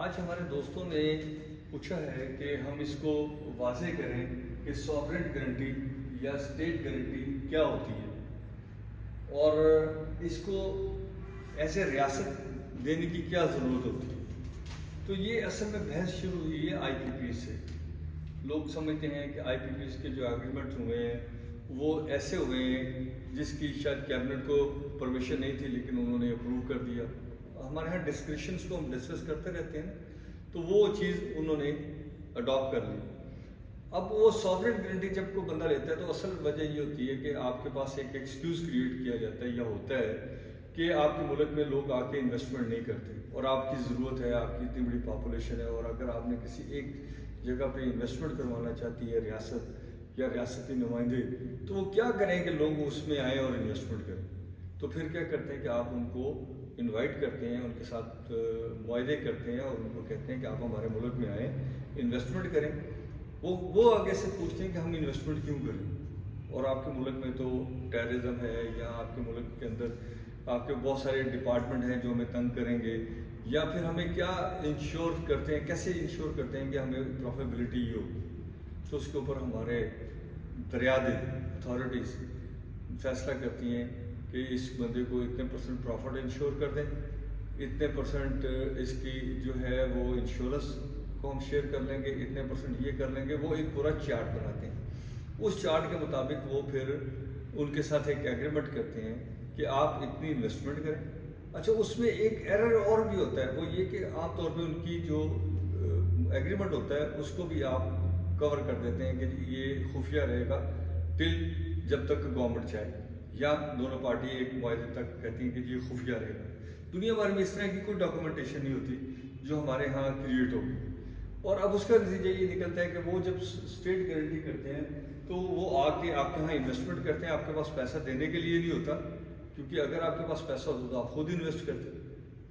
آج ہمارے دوستوں نے پوچھا ہے کہ ہم اس کو واضح کریں کہ سوورن گارنٹی یا اسٹیٹ گارنٹی کیا ہوتی ہے اور اس کو ایسے ریاست دینے کی کیا ضرورت ہوتی ہے۔ تو یہ اصل میں بحث شروع ہوئی ہے آئی پی پی سے۔ لوگ سمجھتے ہیں کہ آئی پی پی کے جو ایگریمنٹ ہوئے ہیں وہ ایسے ہوئے ہیں جس کی شاید کیبنٹ کو پرمیشن نہیں تھی لیکن انہوں نے اپروو کر دیا۔ ہمارے یہاں ڈسکرپشنس کو ہم ڈسکس کرتے رہتے ہیں تو وہ چیز انہوں نے اڈاپٹ کر لی۔ اب وہ سوورن گارنٹی جب کوئی بندہ لیتا ہے تو اصل وجہ یہ ہوتی ہے کہ آپ کے پاس ایک ایکسکیوز کریٹ کیا جاتا ہے یا ہوتا ہے کہ آپ کے ملک میں لوگ آ کے انویسٹمنٹ نہیں کرتے اور آپ کی ضرورت ہے، آپ کی اتنی بڑی پاپولیشن ہے، اور اگر آپ نے کسی ایک جگہ پہ انویسٹمنٹ کروانا چاہتی ہے ریاست یا ریاستی نمائندے، تو وہ کیا کریں کہ لوگ اس میں آئیں اور انویسٹمنٹ کریں۔ تو پھر کیا کرتے ہیں کہ آپ ان کو انوائٹ کرتے ہیں، ان کے ساتھ معاہدے کرتے ہیں اور ان کو کہتے ہیں کہ آپ ہمارے ملک میں آئیں، انویسٹمنٹ کریں۔ وہ آگے سے پوچھتے ہیں کہ ہم انویسٹمنٹ کیوں کریں، اور آپ کے ملک میں تو ٹیررزم ہے یا آپ کے ملک کے اندر آپ کے بہت سارے ڈپارٹمنٹ ہیں جو ہمیں تنگ کریں گے، یا پھر ہمیں کیا انشور کرتے ہیں، کیسے انشور کرتے ہیں کہ ہمیں پروفیبلٹی یہ ہوگی۔ تو اس کے اوپر ہمارے دریادے اتھارٹیز فیصلہ کرتی ہیں کہ اس بندے کو اتنے % پروفٹ انشور کر دیں، اتنے % اس کی جو ہے وہ انشورنس کو ہم شیئر کر لیں گے، اتنے % یہ کر لیں گے۔ وہ ایک پورا چارٹ بناتے ہیں، اس چارٹ کے مطابق وہ پھر ان کے ساتھ ایک ایگریمنٹ کرتے ہیں کہ آپ اتنی انویسٹمنٹ کریں۔ اچھا، اس میں ایک ایرر اور بھی ہوتا ہے، وہ یہ کہ عام طور پہ ان کی جو ایگریمنٹ ہوتا ہے اس کو بھی آپ کور کر دیتے ہیں کہ یہ خفیہ رہے گا ٹل جب تک گورنمنٹ چاہے، یا دونوں پارٹی ایک معاہدے تک کہتی ہیں کہ یہ خفیہ رہے گا۔ دنیا بھر میں اس طرح کی کوئی ڈاکومنٹیشن نہیں ہوتی جو ہمارے ہاں کریٹ ہوگی، اور اب اس کا نتیجہ یہ نکلتا ہے کہ وہ جب اسٹیٹ گارنٹی کرتے ہیں تو وہ آ کے آپ کے یہاں انویسٹمنٹ کرتے ہیں۔ آپ کے پاس پیسہ دینے کے لیے نہیں ہوتا، کیونکہ اگر آپ کے پاس پیسہ ہوتا تو آپ خود انویسٹ کرتے،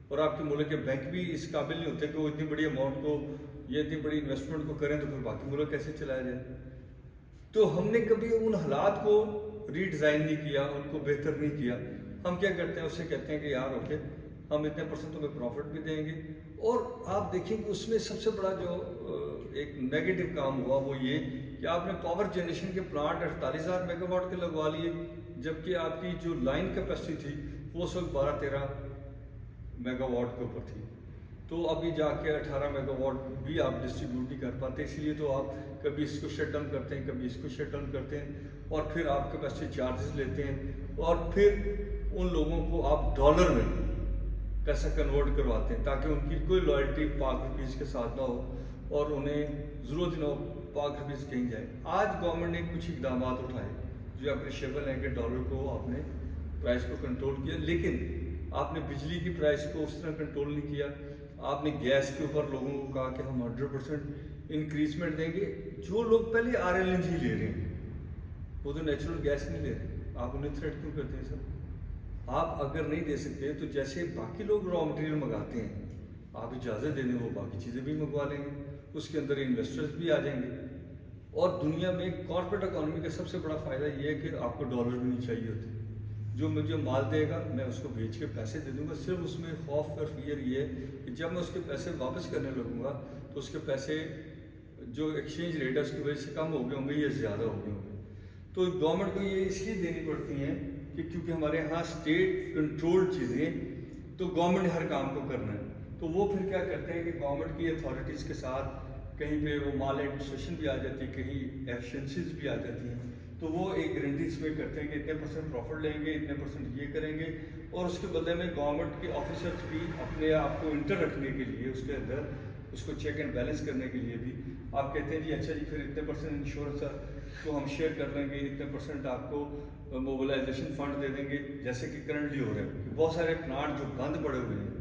اور آپ کے ملک کے بینک بھی اس قابل نہیں ہوتے کہ وہ اتنی بڑی اماؤنٹ کو یا اتنی بڑی انویسٹمنٹ کو کریں تو پھر باقی ملک کیسے چلایا جائے۔ تو ہم نے کبھی ان حالات کو ری ڈیزائن نہیں کیا، ان کو بہتر نہیں کیا۔ ہم کیا کرتے ہیں، اس سے کہتے ہیں کہ یار اوکے ہم اتنے % تمہیں پروفٹ بھی دیں گے، اور آپ دیکھیں کہ اس میں سب سے بڑا جو ایک نیگیٹو کام ہوا وہ یہ کہ آپ نے پاور جنریشن کے پلانٹ 48,000 میگا واٹ کے لگوا لیے، جبکہ آپ کی جو لائن کیپیسٹی تھی وہ اس وقت 12-13 میگا واٹ کے اوپر تھی۔ تو ابھی جا کے 18 میگا واٹ بھی آپ ڈسٹریبیوٹ نہیں کر پاتے، اس لیے تو آپ کبھی اس کو شٹ ڈاؤن کرتے ہیں، کبھی اس کو شٹ ڈاؤن کرتے ہیں، اور پھر آپ کیپیسٹی چارجز لیتے ہیں، اور پھر ان لوگوں کو آپ ڈالر میں پیسہ کنورٹ کرواتے ہیں تاکہ ان کی کوئی لائلٹی پاک روپیز کے ساتھ نہ ہو اور انہیں ضرورت نہ ہو پاک روپیز کہیں جائے۔ آج گورنمنٹ نے کچھ اقدامات اٹھائے جو اپریشیبل ہیں کہ ڈالر کو آپ نے پرائز کو کنٹرول کیا، لیکن آپ نے بجلی کی پرائز کو اس طرح کنٹرول نہیں کیا۔ آپ نے گیس کے اوپر لوگوں کو کہا کہ ہم 100% انکریزمنٹ دیں گے۔ جو لوگ پہلے RLNG لے رہے ہیں وہ تو نیچرل گیس نہیں لے رہے، آپ انہیں تھریٹ کیوں کرتے ہیں سر؟ آپ اگر نہیں دے سکتے تو جیسے باقی لوگ را مٹیریل منگاتے ہیں آپ اجازت دے دیں، وہ باقی چیزیں بھی منگوا لیں گے، اس کے اندر انویسٹرز بھی آ جائیں گے۔ اور دنیا میں کارپوریٹ اکانومی کا سب سے بڑا فائدہ یہ ہے کہ آپ کو ڈالر بھی نہیں چاہیے ہوتے، جو مجھے مال دے گا میں اس کو بیچ کے پیسے دے دوں گا۔ صرف اس میں خوف اور فیئر یہ ہے کہ جب میں اس کے پیسے واپس کرنے لگوں گا تو اس کے پیسے جو ایکسچینج ریٹ ہے اس کی وجہ سے کم ہو گئے ہوں گے یا زیادہ ہو گئے ہوں گے۔ تو گورنمنٹ کو یہ اس لیے دینی پڑتی ہیں کہ کیونکہ ہمارے ہاں اسٹیٹ کنٹرول چیزیں تو گورنمنٹ نے ہر کام کو کرنا ہے، تو وہ پھر کیا کرتے ہیں کہ گورنمنٹ کی اتھارٹیز کے ساتھ کہیں پہ وہ مال ایڈمنسٹریشن بھی آ جاتی ہے، کہیں ایفیشنسیز بھی آ جاتی ہیں، تو وہ ایک گارنٹی اس میں کرتے ہیں کہ اتنے % پروفٹ لیں گے، اتنے % یہ کریں گے، اور اس کے بدلے میں گورنمنٹ کے آفیسرز بھی اپنے آپ کو انٹر رکھنے کے لیے اس کے اندر اس کو چیک اینڈ بیلنس کرنے کے لیے بھی آپ کہتے ہیں جی اچھا جی پھر اتنے % انشورنس کو ہم شیئر کر لیں گے، اتنے % آپ کو موبلائزیشن فنڈ دے دیں گے، جیسے کہ کرنٹلی ہو رہا ہے کہ بہت سارے پلانٹ جو بند پڑے ہوئے ہیں،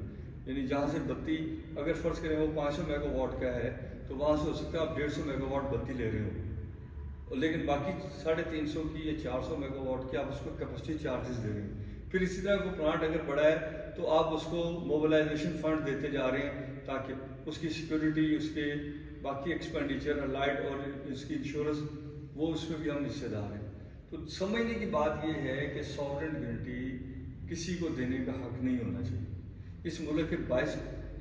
یعنی جہاں سے بتی اگر فرض کریں وہ 500 میگا واٹ کا ہے تو وہاں سے ہو سکتا ہے آپ 150 میگا واٹ بتی لے رہے ہو، لیکن باقی 350 کی یا 400 میگا واٹ کی آپ اس کو کیپیسٹی چارجز دے رہے ہیں۔ پھر اسی طرح کوئی پلانٹ اگر بڑا ہے تو آپ اس کو موبلائزیشن فنڈ دیتے جا رہے ہیں تاکہ اس کی سیکورٹی، اس کے باقی ایکسپینڈیچر، لائٹ اور اس کی انشورنس، وہ اس میں بھی ہم حصے دار ہیں۔ تو سمجھنے کی بات یہ ہے کہ سوورن گارنٹی کسی کو دینے کا حق نہیں ہونا چاہیے۔ اس ملک کے 22